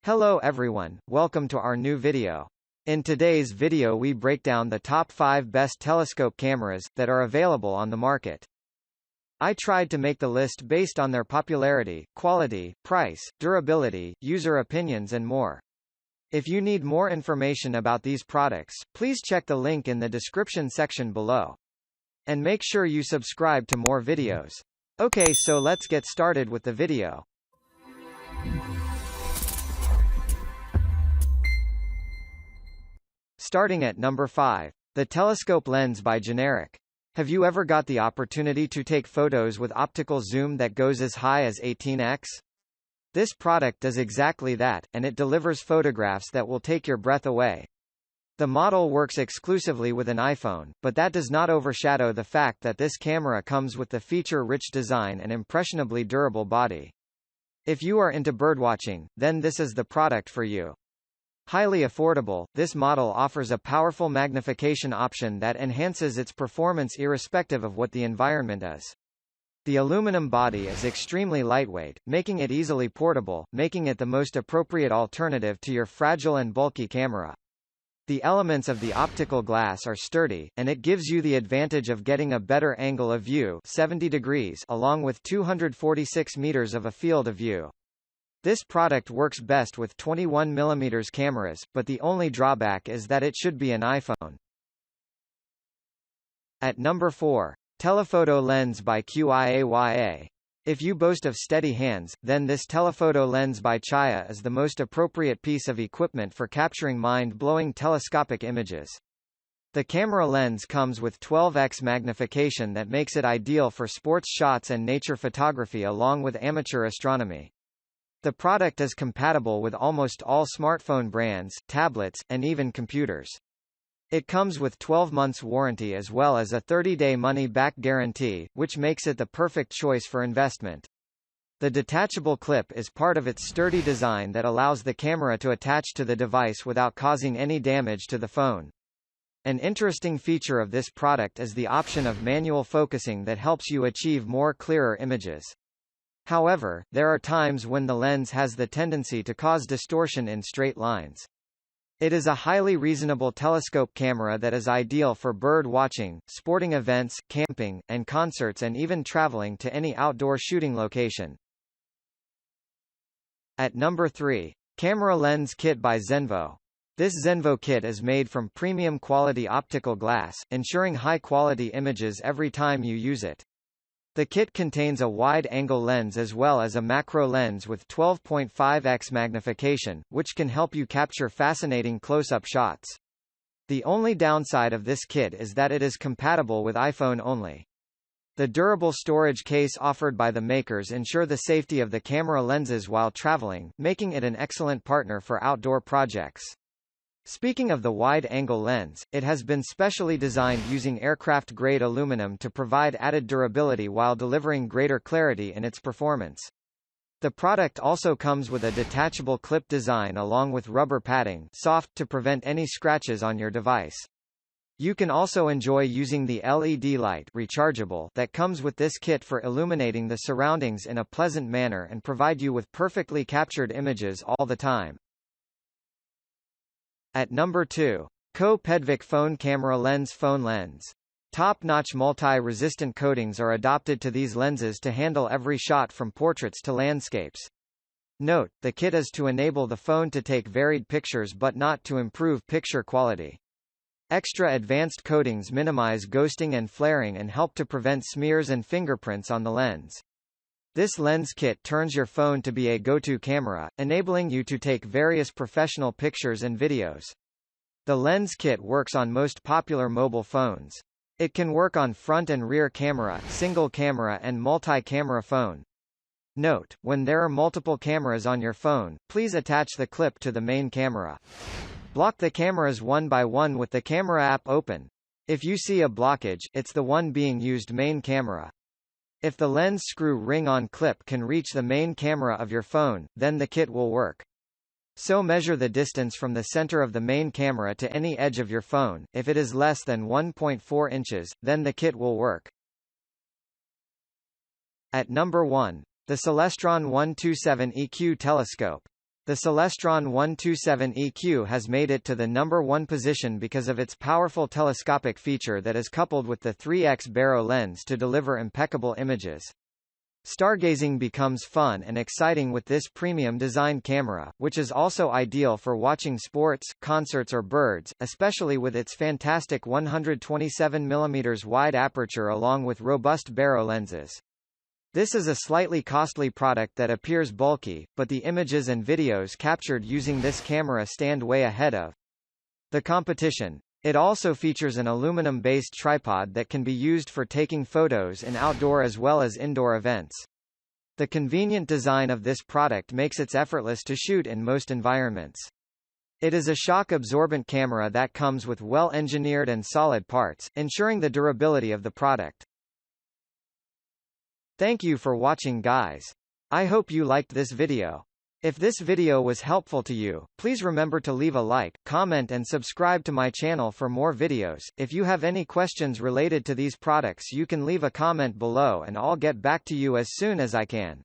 Hello everyone, welcome to our new video. In today's video we break down the top 5 best telescope cameras that are available on the market. I tried to make the list based on their popularity, quality, price, durability, user opinions and more. If you need more information about these products, please check the link in the description section below. And make sure you subscribe to more videos. Okay, so let's get started with the video. Starting at number 5. The Telescope Lens by Generic. Have you ever got the opportunity to take photos with optical zoom that goes as high as 18x? This product does exactly that, and it delivers photographs that will take your breath away. The model works exclusively with an iPhone, but that does not overshadow the fact that this camera comes with the feature-rich design and impressionably durable body. If you are into birdwatching, then this is the product for you. Highly affordable, this model offers a powerful magnification option that enhances its performance irrespective of what the environment is. The aluminum body is extremely lightweight, making it easily portable, making it the most appropriate alternative to your fragile and bulky camera. The elements of the optical glass are sturdy, and it gives you the advantage of getting a better angle of view 70 degrees along with 246 meters of a field of view. This product works best with 21mm cameras, but the only drawback is that it should be an iPhone. At number 4. Telephoto Lens by QIAYA. If you boast of steady hands, then this Telephoto Lens by QIAYA is the most appropriate piece of equipment for capturing mind-blowing telescopic images. The camera lens comes with 12x magnification that makes it ideal for sports shots and nature photography along with amateur astronomy. The product is compatible with almost all smartphone brands, tablets, and even computers. It comes with 12 months warranty as well as a 30-day money-back guarantee, which makes it the perfect choice for investment. The detachable clip is part of its sturdy design that allows the camera to attach to the device without causing any damage to the phone. An interesting feature of this product is the option of manual focusing that helps you achieve more clearer images. However, there are times when the lens has the tendency to cause distortion in straight lines. It is a highly reasonable telescope camera that is ideal for bird watching, sporting events, camping, and concerts and even traveling to any outdoor shooting location. At number 3. Camera Lens Kit by Xenvo. This Xenvo kit is made from premium quality optical glass, ensuring high-quality images every time you use it. The kit contains a wide-angle lens as well as a macro lens with 12.5x magnification, which can help you capture fascinating close-up shots. The only downside of this kit is that it is compatible with iPhone only. The durable storage case offered by the makers ensure the safety of the camera lenses while traveling, making it an excellent partner for outdoor projects. Speaking of the wide-angle lens, it has been specially designed using aircraft-grade aluminum to provide added durability while delivering greater clarity in its performance. The product also comes with a detachable clip design along with rubber padding, soft to prevent any scratches on your device. You can also enjoy using the LED light rechargeable that comes with this kit for illuminating the surroundings in a pleasant manner and provide you with perfectly captured images all the time. At number 2. CoPedvic Phone Camera Lens Phone Lens. Top-notch multi-resistant coatings are adopted to these lenses to handle every shot from portraits to landscapes. Note, the kit is to enable the phone to take varied pictures but not to improve picture quality. Extra advanced coatings minimize ghosting and flaring and help to prevent smears and fingerprints on the lens. This lens kit turns your phone to be a go-to camera, enabling you to take various professional pictures and videos. The lens kit works on most popular mobile phones. It can work on front and rear camera, single camera and multi-camera phone. Note, when there are multiple cameras on your phone, please attach the clip to the main camera. Block the cameras one by one with the camera app open. If you see a blockage, it's the one being used main camera. If the lens screw ring-on clip can reach the main camera of your phone, then the kit will work. So measure the distance from the center of the main camera to any edge of your phone. If it is less than 1.4 inches, then the kit will work. At number 1. The Celestron 127 EQ Telescope. The Celestron 127 EQ has made it to the number 1 position because of its powerful telescopic feature that is coupled with the 3x Barrow lens to deliver impeccable images. Stargazing becomes fun and exciting with this premium design camera, which is also ideal for watching sports, concerts or birds, especially with its fantastic 127mm wide aperture along with robust Barrow lenses. This is a slightly costly product that appears bulky, but the images and videos captured using this camera stand way ahead of the competition. It also features an aluminum-based tripod that can be used for taking photos in outdoor as well as indoor events. The convenient design of this product makes it effortless to shoot in most environments. It is a shock-absorbent camera that comes with well-engineered and solid parts, ensuring the durability of the product. Thank you for watching, guys. I hope you liked this video. If this video was helpful to you, please remember to leave a like, comment and subscribe to my channel for more videos. If you have any questions related to these products, you can leave a comment below and I'll get back to you as soon as I can.